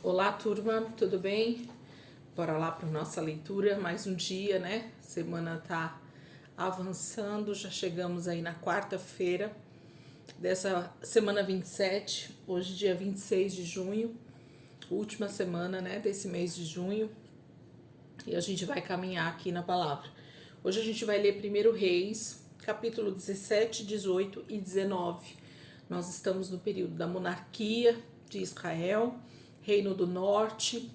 Olá, turma, tudo bem? Bora lá para nossa leitura, mais um dia, né? Semana tá avançando, já chegamos aí na quarta-feira dessa semana 27, hoje dia 26 de junho, última semana, né, desse mês de junho, e a gente vai caminhar aqui na palavra. Hoje a gente vai ler 1 Reis, capítulo 17, 18 e 19. Nós estamos no período da monarquia de Israel, Reino do Norte,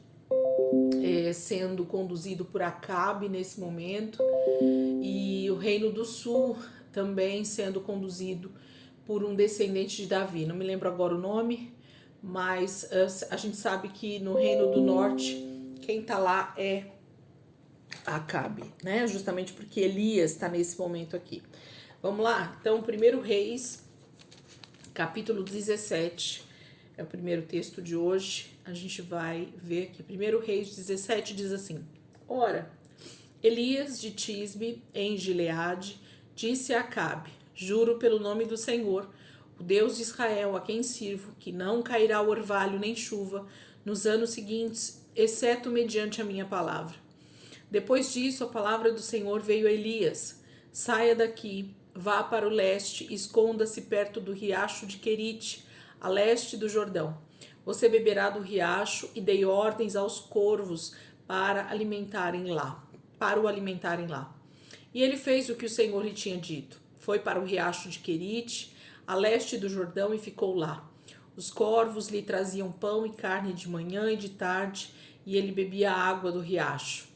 sendo conduzido por Acabe nesse momento, e o Reino do Sul também sendo conduzido por um descendente de Davi. Não me lembro agora o nome, mas a gente sabe que no Reino do Norte quem tá lá é Acabe, né? Justamente porque Elias está nesse momento aqui. Vamos lá? Então, 1 Reis, capítulo 17, é o primeiro texto de hoje. A gente vai ver que 1 Reis 17 diz assim: Ora, Elias de Tisbe, em Gileade, disse a Acabe: Juro pelo nome do Senhor, o Deus de Israel, a quem sirvo, que não cairá orvalho nem chuva nos anos seguintes, exceto mediante a minha palavra. Depois disso, a palavra do Senhor veio a Elias: Saia daqui, vá para o leste e esconda-se perto do riacho de Querite, a leste do Jordão. Você beberá do riacho, e dei ordens aos corvos para o alimentarem lá. E ele fez o que o Senhor lhe tinha dito. Foi para o riacho de Querite, a leste do Jordão, e ficou lá. Os corvos lhe traziam pão e carne de manhã e de tarde, e ele bebia a água do riacho.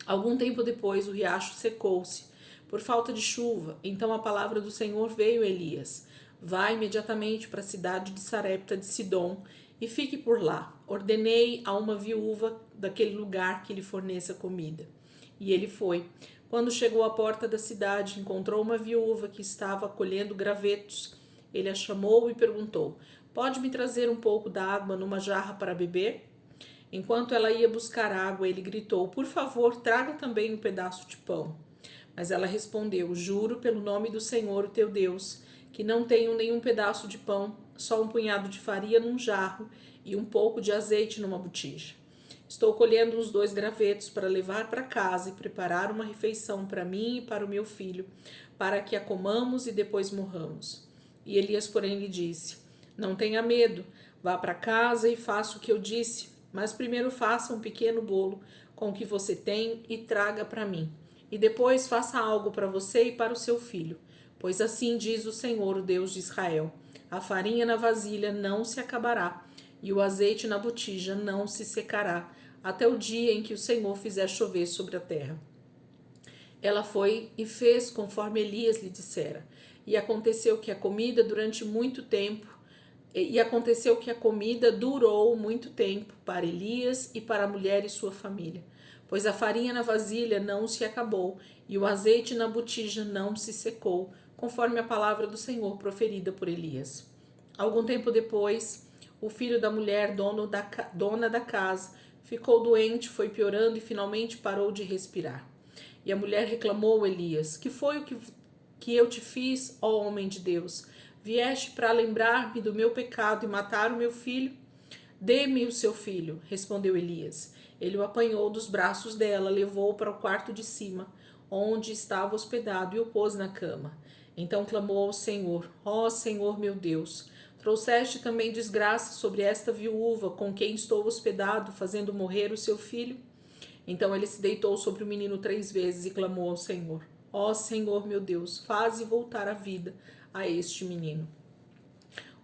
Algum tempo depois, o riacho secou-se por falta de chuva. Então a palavra do Senhor veio a Elias: Vá imediatamente para a cidade de Sarepta de Sidom e fique por lá. Ordenei a uma viúva daquele lugar que lhe forneça comida. E ele foi. Quando chegou à porta da cidade, encontrou uma viúva que estava colhendo gravetos. Ele a chamou e perguntou: Pode me trazer um pouco da água numa jarra para beber? Enquanto ela ia buscar água, ele gritou: Por favor, traga também um pedaço de pão. Mas ela respondeu: Juro pelo nome do Senhor, o teu Deus, que não tenho nenhum pedaço de pão, só um punhado de farinha num jarro e um pouco de azeite numa botija. Estou colhendo uns 2 gravetos para levar para casa e preparar uma refeição para mim e para o meu filho, para que a comamos e depois morramos. E Elias, porém, lhe disse: Não tenha medo, vá para casa e faça o que eu disse. Mas primeiro faça um pequeno bolo com o que você tem e traga para mim. E depois faça algo para você e para o seu filho. Pois assim diz o Senhor, o Deus de Israel: a farinha na vasilha não se acabará, e o azeite na botija não se secará, até o dia em que o Senhor fizer chover sobre a terra. Ela foi e fez conforme Elias lhe dissera. E aconteceu que a comida durou muito tempo para Elias e para a mulher e sua família, pois a farinha na vasilha não se acabou e o azeite na botija não se secou, conforme a palavra do Senhor proferida por Elias. Algum tempo depois, o filho da mulher, dona da casa, ficou doente, foi piorando e finalmente parou de respirar. E a mulher reclamou a Elias: Que foi o que eu te fiz, ó homem de Deus? Vieste para lembrar-me do meu pecado e matar o meu filho? Dê-me o seu filho, respondeu Elias. Ele o apanhou dos braços dela, levou-o para o quarto de cima, onde estava hospedado, e o pôs na cama. Então clamou ao Senhor: Ó Senhor meu Deus, trouxeste também desgraça sobre esta viúva com quem estou hospedado, fazendo morrer o seu filho? Então ele se deitou sobre o menino 3 vezes e clamou ao Senhor: Ó Senhor meu Deus, faze voltar a vida a este menino.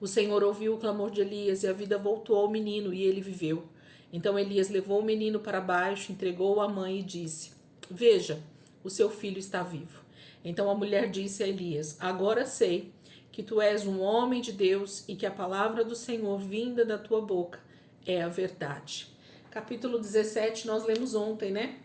O Senhor ouviu o clamor de Elias e a vida voltou ao menino e ele viveu. Então Elias levou o menino para baixo, entregou-o à mãe e disse: Veja, o seu filho está vivo. Então a mulher disse a Elias: Agora sei que tu és um homem de Deus e que a palavra do Senhor vinda da tua boca é a verdade. Capítulo 17 nós lemos ontem, né?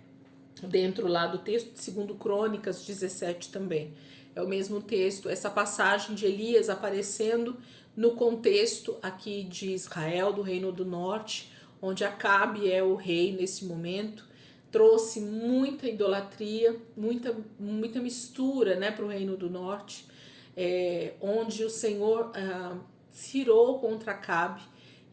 Dentro lá do texto de 2 Crônicas 17 também. É o mesmo texto, essa passagem de Elias aparecendo no contexto aqui de Israel, do Reino do Norte, onde Acabe é o rei nesse momento, trouxe muita idolatria, muita mistura, né, para o Reino do Norte, onde o Senhor se irou contra Acabe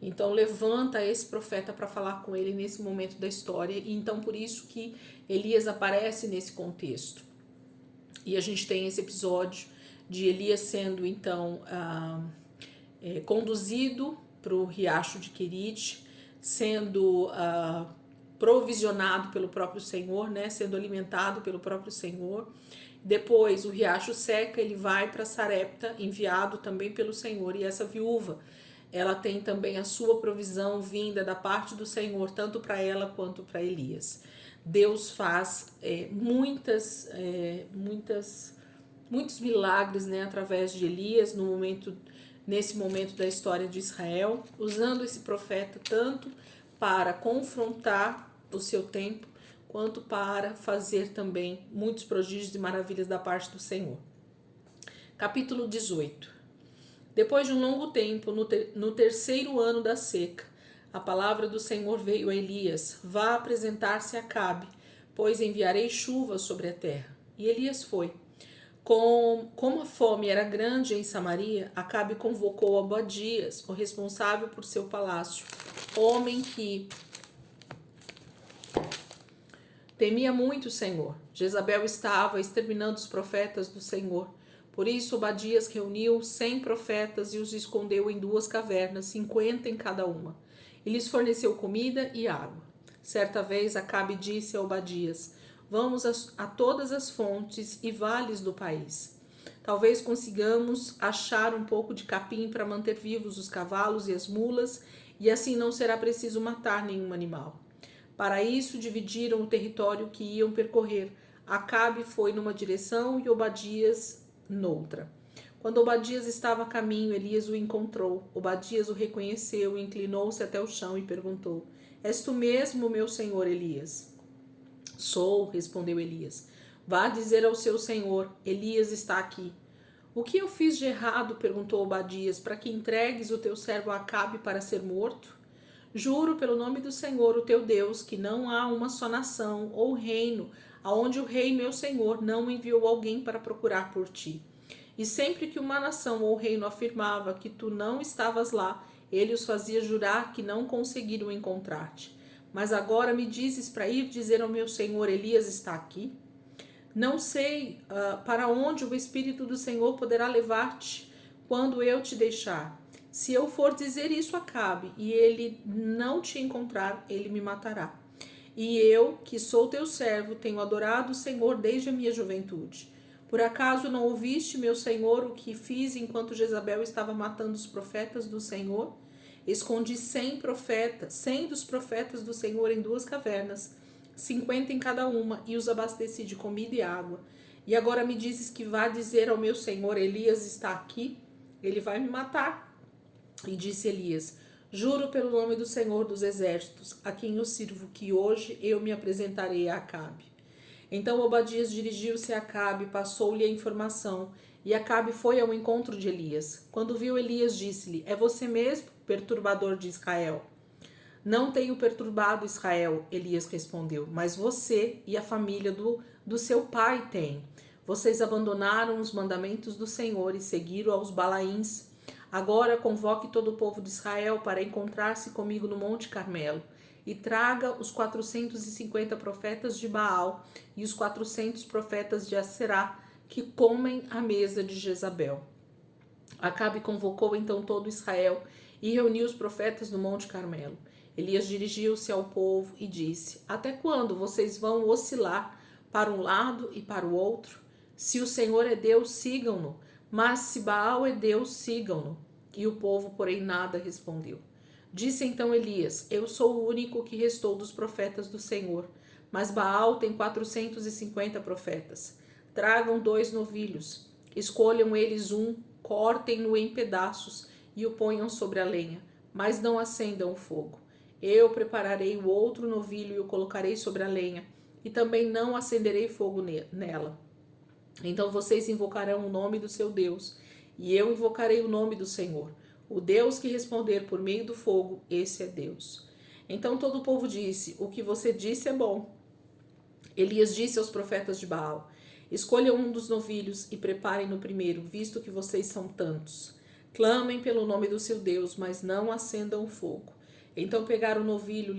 Então levanta esse profeta para falar com ele nesse momento da história, e então por isso que Elias aparece nesse contexto. E a gente tem esse episódio de Elias sendo então conduzido para o riacho de Querite, sendo provisionado pelo próprio Senhor, né, sendo alimentado pelo próprio Senhor. Depois o riacho seca, ele vai para Sarepta, enviado também pelo Senhor, e essa viúva, ela tem também a sua provisão vinda da parte do Senhor, tanto para ela quanto para Elias. Deus faz muitos milagres, né, através de Elias nesse momento da história de Israel, usando esse profeta tanto para confrontar o seu tempo, quanto para fazer também muitos prodígios e maravilhas da parte do Senhor. Capítulo 18. Depois de um longo tempo, no terceiro ano da seca, a palavra do Senhor veio a Elias: vá apresentar-se a Acabe, pois enviarei chuva sobre a terra. E Elias foi. Como a fome era grande em Samaria, Acabe convocou Obadias, o responsável por seu palácio, homem que temia muito o Senhor. Jezabel estava exterminando os profetas do Senhor. Por isso Obadias reuniu 100 profetas e os escondeu em 2 cavernas, 50 em cada uma. E lhes forneceu comida e água. Certa vez Acabe disse a Obadias: vamos a todas as fontes e vales do país. Talvez consigamos achar um pouco de capim para manter vivos os cavalos e as mulas, e assim não será preciso matar nenhum animal. Para isso dividiram o território que iam percorrer. Acabe foi numa direção e Obadias noutra. Quando Obadias estava a caminho, Elias o encontrou. Obadias o reconheceu, inclinou-se até o chão e perguntou: és tu mesmo, meu senhor Elias? Sou, respondeu Elias. Vá dizer ao seu senhor: Elias está aqui. O que eu fiz de errado? Perguntou Obadias, para que entregues o teu servo Acabe para ser morto? Juro pelo nome do Senhor, o teu Deus, que não há uma só nação ou reino aonde o rei meu senhor não enviou alguém para procurar por ti. E sempre que uma nação ou reino afirmava que tu não estavas lá, ele os fazia jurar que não conseguiram encontrar-te. Mas agora me dizes para ir dizer ao meu senhor: Elias está aqui? Não sei para onde o Espírito do Senhor poderá levar-te quando eu te deixar. Se eu for dizer isso a Acabe e ele não te encontrar, ele me matará. E eu, que sou teu servo, tenho adorado o Senhor desde a minha juventude. Por acaso não ouviste, meu Senhor, o que fiz enquanto Jezabel estava matando os profetas do Senhor? Escondi 100 dos profetas do Senhor em 2 cavernas, 50 em cada uma, e os abasteci de comida e água. E agora me dizes que vá dizer ao meu senhor: Elias está aqui? Ele vai me matar. E disse Elias: juro pelo nome do Senhor dos exércitos, a quem eu sirvo, que hoje eu me apresentarei a Acabe. Então Obadias dirigiu-se a Acabe, passou-lhe a informação, e Acabe foi ao encontro de Elias. Quando viu Elias, disse-lhe: é você mesmo, perturbador de Israel? Não tenho perturbado Israel, Elias respondeu, mas você e a família do seu pai têm. Vocês abandonaram os mandamentos do Senhor e seguiram aos Balaíns. Agora convoque todo o povo de Israel para encontrar-se comigo no Monte Carmelo, e traga os 450 profetas de Baal e os 400 profetas de Aserá, que comem à mesa de Jezabel. Acabe convocou então todo Israel e reuniu os profetas no Monte Carmelo. Elias dirigiu-se ao povo e disse: até quando vocês vão oscilar para um lado e para o outro? Se o Senhor é Deus, sigam-no, mas se Baal é Deus, sigam-no. E o povo, porém, nada respondeu. Disse então Elias: eu sou o único que restou dos profetas do Senhor, mas Baal tem 450 profetas. Tragam 2 novilhos, escolham eles um, cortem-no em pedaços e o ponham sobre a lenha, mas não acendam o fogo. Eu prepararei o outro novilho e o colocarei sobre a lenha, e também não acenderei fogo nela. Então vocês invocarão o nome do seu Deus, e eu invocarei o nome do Senhor. O Deus que responder por meio do fogo, esse é Deus. Então todo o povo disse: o que você disse é bom. Elias disse aos profetas de Baal: escolham um dos novilhos e preparem-no primeiro, visto que vocês são tantos. Clamem pelo nome do seu Deus, mas não acendam o fogo. Então pegaram o novilho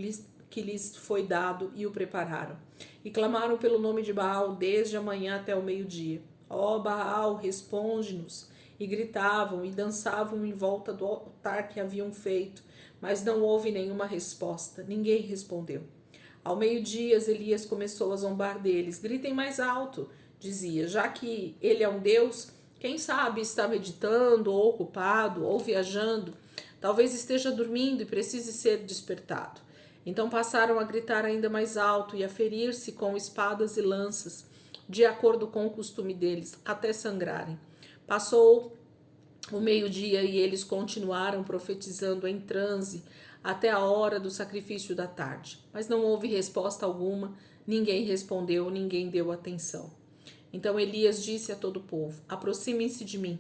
que lhes foi dado e o prepararam. E clamaram pelo nome de Baal desde a manhã até o meio-dia. Ó Baal, responde-nos. E gritavam e dançavam em volta do altar que haviam feito, mas não houve nenhuma resposta. Ninguém respondeu. Ao meio-dia, Elias começou a zombar deles. Gritem mais alto, dizia, já que ele é um Deus, quem sabe está meditando, ou ocupado, ou viajando. Talvez esteja dormindo e precise ser despertado. Então passaram a gritar ainda mais alto e a ferir-se com espadas e lanças, de acordo com o costume deles, até sangrarem. Passou o meio-dia e eles continuaram profetizando em transe até a hora do sacrifício da tarde. Mas não houve resposta alguma, ninguém respondeu, ninguém deu atenção. Então Elias disse a todo o povo: aproximem-se de mim.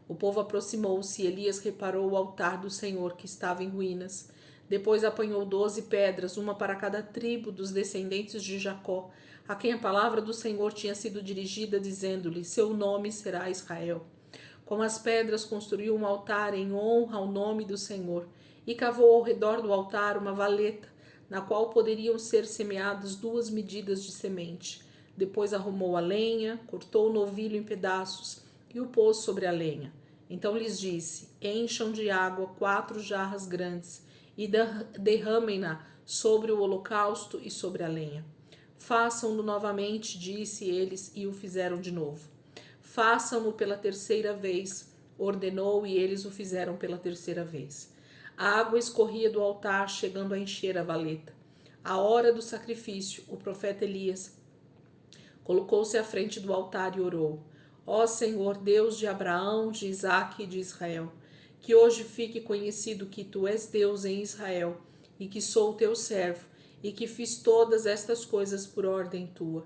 O povo aproximou-se e Elias reparou o altar do Senhor que estava em ruínas. Depois apanhou 12 pedras, uma para cada tribo dos descendentes de Jacó, a quem a palavra do Senhor tinha sido dirigida, dizendo-lhe: seu nome será Israel. Com as pedras construiu um altar em honra ao nome do Senhor e cavou ao redor do altar uma valeta, na qual poderiam ser semeadas 2 medidas de semente. Depois arrumou a lenha, cortou o novilho em pedaços e o pôs sobre a lenha. Então lhes disse: encham de água 4 jarras grandes e derramem-na sobre o holocausto e sobre a lenha. Façam-no novamente, disse eles, e o fizeram de novo. Façam-no pela 3ª vez, ordenou, e eles o fizeram pela 3ª vez. A água escorria do altar, chegando a encher a valeta. À hora do sacrifício, o profeta Elias colocou-se à frente do altar e orou: ó Senhor, Deus de Abraão, de Isaque e de Israel, que hoje fique conhecido que tu és Deus em Israel e que sou teu servo e que fiz todas estas coisas por ordem tua.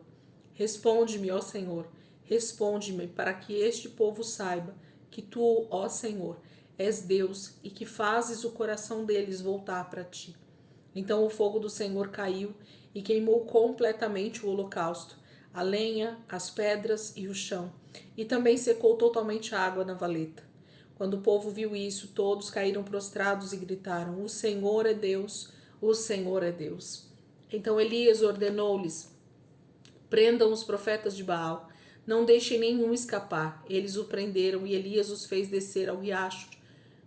Responde-me, ó Senhor, responde-me, para que este povo saiba que tu, ó Senhor, és Deus e que fazes o coração deles voltar para ti. Então o fogo do Senhor caiu e queimou completamente o holocausto, a lenha, as pedras e o chão, e também secou totalmente a água na valeta. Quando o povo viu isso, todos caíram prostrados e gritaram: o Senhor é Deus, o Senhor é Deus. Então Elias ordenou-lhes: prendam os profetas de Baal, não deixem nenhum escapar. Eles o prenderam e Elias os fez descer ao riacho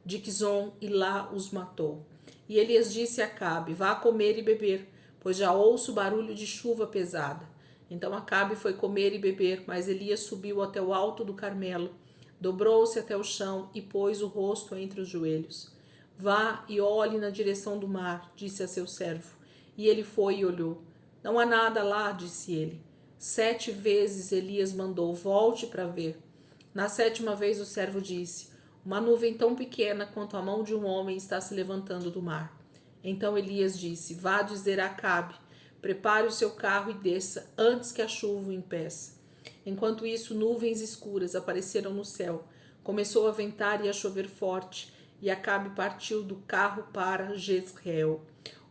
de Quizon e lá os matou. E Elias disse a Acabe: vá comer e beber, pois já ouço barulho de chuva pesada. Então Acabe foi comer e beber, mas Elias subiu até o alto do Carmelo, dobrou-se até o chão e pôs o rosto entre os joelhos. Vá e olhe na direção do mar, disse a seu servo. E ele foi e olhou. Não há nada lá, disse ele. 7 vezes Elias mandou: volte para ver. Na 7ª vez o servo disse: uma nuvem tão pequena quanto a mão de um homem está se levantando do mar. Então Elias disse: vá dizer a Acabe: prepare o seu carro e desça antes que a chuva o impeça. Enquanto isso, nuvens escuras apareceram no céu. Começou a ventar e a chover forte, e Acabe partiu do carro para Jezreel.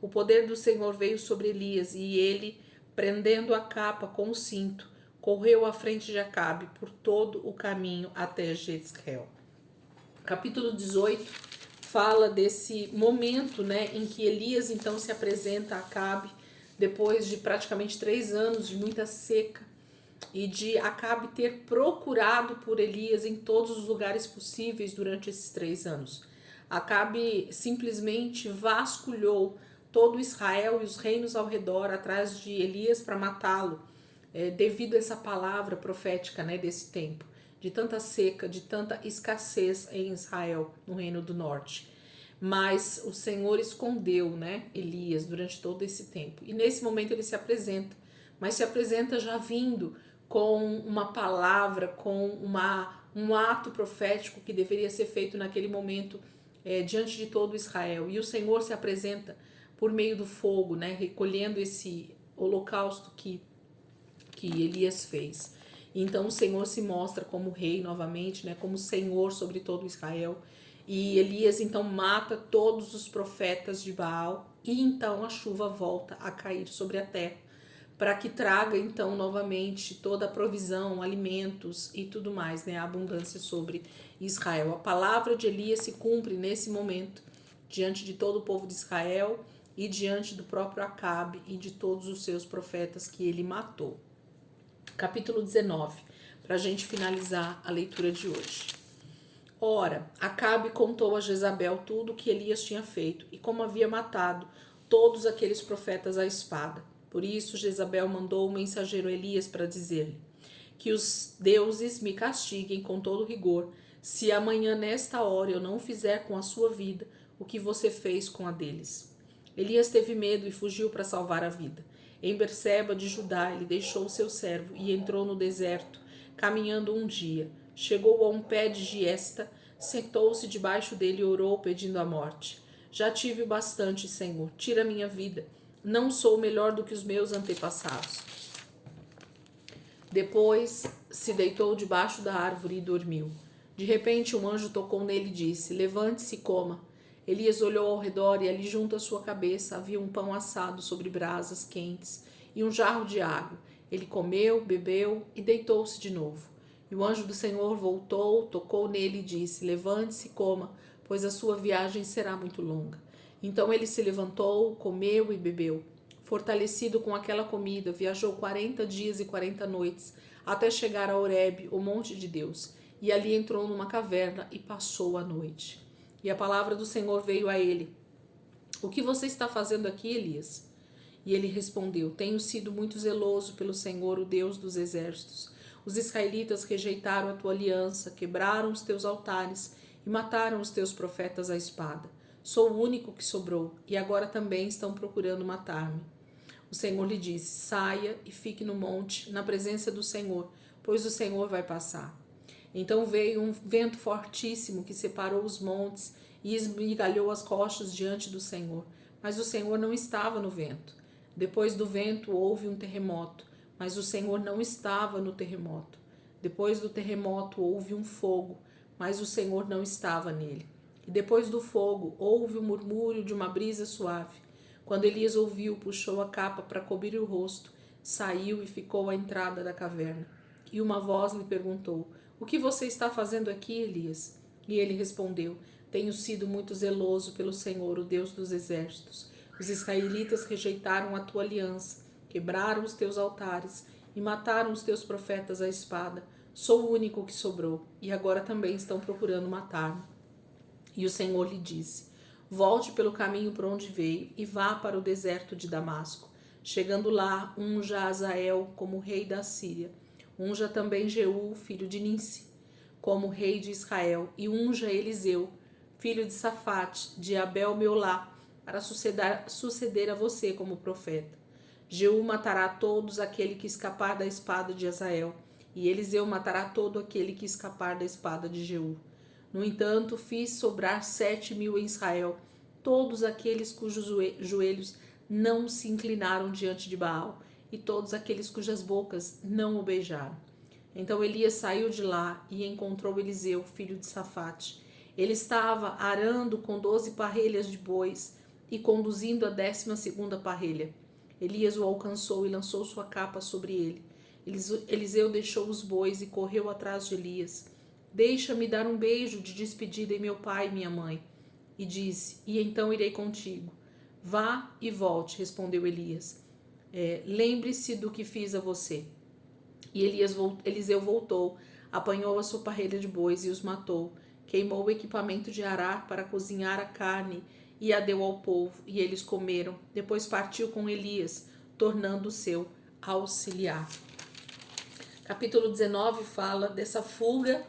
O poder do Senhor veio sobre Elias, e ele, prendendo a capa com o cinto, correu à frente de Acabe por todo o caminho até Jezreel. Capítulo 18 fala desse momento, em que Elias então se apresenta a Acabe, depois de praticamente 3 anos de muita seca, e de Acabe ter procurado por Elias em todos os lugares possíveis durante esses 3 anos. Acabe simplesmente vasculhou todo Israel e os reinos ao redor atrás de Elias para matá-lo, devido a essa palavra profética, desse tempo, de tanta seca, de tanta escassez em Israel, no Reino do Norte. Mas o Senhor escondeu, Elias durante todo esse tempo. E nesse momento ele se apresenta, mas se apresenta já vindo com uma palavra, com um ato profético que deveria ser feito naquele momento diante de todo Israel. E o Senhor se apresenta por meio do fogo, recolhendo esse holocausto que Elias fez. Então o Senhor se mostra como rei novamente, como Senhor sobre todo Israel. E Elias então mata todos os profetas de Baal, e então a chuva volta a cair sobre a terra para que traga então novamente toda a provisão, alimentos e tudo mais, né? A abundância sobre Israel. A palavra de Elias se cumpre nesse momento, diante de todo o povo de Israel e diante do próprio Acabe e de todos os seus profetas que ele matou. Capítulo 19, para a gente finalizar a leitura de hoje. Ora, Acabe contou a Jezabel tudo o que Elias tinha feito e como havia matado todos aqueles profetas à espada. Por isso, Jezabel mandou o mensageiro Elias para dizer-lhe: que os deuses me castiguem com todo rigor, se amanhã nesta hora eu não fizer com a sua vida o que você fez com a deles. Elias teve medo e fugiu para salvar a vida. Em Berseba de Judá, ele deixou seu servo e entrou no deserto, caminhando um dia. Chegou a um pé de giesta, sentou-se debaixo dele e orou, pedindo a morte. Já tive o bastante, Senhor, tira minha vida. Não sou melhor do que os meus antepassados. Depois se deitou debaixo da árvore e dormiu. De repente um anjo tocou nele e disse: levante-se e coma. Elias olhou ao redor e ali junto à sua cabeça havia um pão assado sobre brasas quentes e um jarro de água. Ele comeu, bebeu e deitou-se de novo. E o anjo do Senhor voltou, tocou nele e disse: levante-se e coma, pois a sua viagem será muito longa. Então ele se levantou, comeu e bebeu. Fortalecido com aquela comida, viajou 40 dias e 40 noites, até chegar a Horebe, o monte de Deus, e ali entrou numa caverna e passou a noite. E a palavra do Senhor veio a ele: o que você está fazendo aqui, Elias? E ele respondeu: tenho sido muito zeloso pelo Senhor, o Deus dos exércitos. Os israelitas rejeitaram a tua aliança, quebraram os teus altares e mataram os teus profetas à espada. Sou o único que sobrou, e agora também estão procurando matar-me. O Senhor lhe disse: saia e fique no monte, na presença do Senhor, pois o Senhor vai passar. Então veio um vento fortíssimo que separou os montes e esmigalhou as rochas diante do Senhor. Mas o Senhor não estava no vento. Depois do vento houve um terremoto, mas o Senhor não estava no terremoto. Depois do terremoto houve um fogo, mas o Senhor não estava nele. E depois do fogo houve um murmúrio de uma brisa suave. Quando Elias ouviu, puxou a capa para cobrir o rosto, saiu e ficou à entrada da caverna. E uma voz lhe perguntou: o que você está fazendo aqui, Elias? E ele respondeu: tenho sido muito zeloso pelo Senhor, o Deus dos exércitos. Os israelitas rejeitaram a tua aliança, quebraram os teus altares e mataram os teus profetas à espada. Sou o único que sobrou, e agora também estão procurando matar-me. E o Senhor lhe disse: volte pelo caminho por onde veio e vá para o deserto de Damasco. Chegando lá, unja Azael como rei da Síria. Unja também Jeú, filho de Ninsi, como rei de Israel, e unja Eliseu, filho de Safate, de Abel-Meolá, para suceder a você como profeta. Jeú matará todos aquele que escapar da espada de Azael, e Eliseu matará todo aquele que escapar da espada de Jeú. No entanto, fiz sobrar 7.000 em Israel, todos aqueles cujos joelhos não se inclinaram diante de Baal, e todos aqueles cujas bocas não o beijaram. Então Elias saiu de lá e encontrou Eliseu, filho de Safate. Ele estava arando com 12 parrelhas de bois e conduzindo a 12ª parrelha. Elias o alcançou e lançou sua capa sobre ele. Eliseu deixou os bois e correu atrás de Elias. Deixa-me dar um beijo de despedida em meu pai e minha mãe. E disse: e então irei contigo. Vá e volte, respondeu Elias. Lembre-se do que fiz a você. E Eliseu voltou, apanhou a sua parrelha de bois e os matou. Queimou o equipamento de arar para cozinhar a carne e a deu ao povo, e eles comeram. Depois partiu com Elias, tornando seu auxiliar. Capítulo 19 fala dessa fuga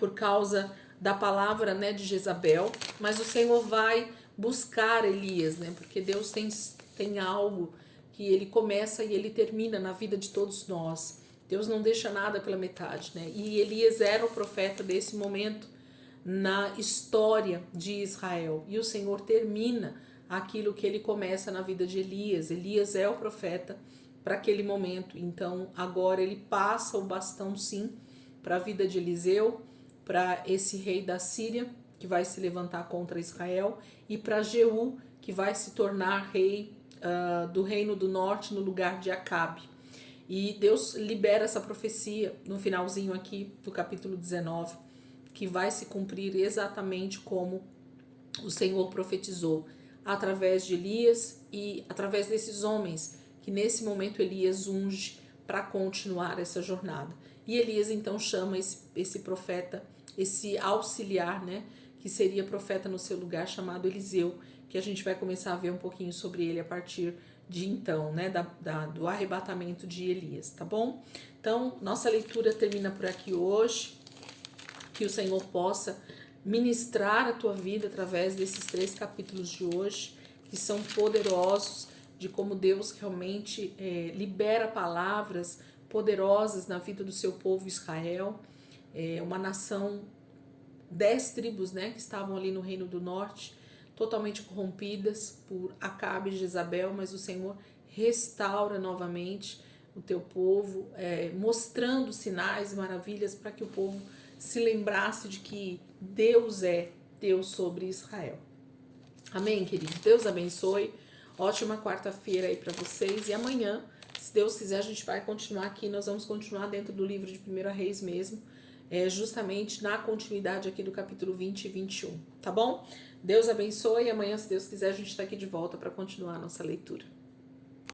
por causa da palavra, né, de Jezabel, mas o Senhor vai buscar Elias, né, porque Deus tem algo que ele começa e ele termina na vida de todos nós. Deus não deixa nada pela metade, né? E Elias era o profeta desse momento na história de Israel. E o Senhor termina aquilo que ele começa na vida de Elias. Elias é o profeta para aquele momento. Então, agora ele passa o bastão, sim, para a vida de Eliseu, para esse rei da Síria, que vai se levantar contra Israel, e para Jeú, que vai se tornar rei do reino do norte no lugar de Acabe. E Deus libera essa profecia no finalzinho aqui do capítulo 19, que vai se cumprir exatamente como o Senhor profetizou, através de Elias e através desses homens, que nesse momento Elias unge para continuar essa jornada. E Elias então chama esse profeta, esse auxiliar, né, que seria profeta no seu lugar, chamado Eliseu, que a gente vai começar a ver um pouquinho sobre ele a partir de então, né, do arrebatamento de Elias, tá bom? Então, nossa leitura termina por aqui hoje, que o Senhor possa ministrar a tua vida através desses 3 capítulos de hoje, que são poderosos, de como Deus realmente libera palavras poderosas na vida do seu povo Israel, uma nação, 10 tribos, né, que estavam ali no Reino do Norte, totalmente corrompidas por Acabe e Jezabel, mas o Senhor restaura novamente o teu povo, mostrando sinais e maravilhas para que o povo se lembrasse de que Deus é Deus sobre Israel. Amém, queridos? Deus abençoe. Ótima quarta-feira aí para vocês. E amanhã, se Deus quiser, a gente vai continuar aqui. Nós vamos continuar dentro do livro de 1 Reis mesmo, justamente na continuidade aqui do capítulo 20 e 21, tá bom? Deus abençoe e amanhã, se Deus quiser, a gente está aqui de volta para continuar a nossa leitura.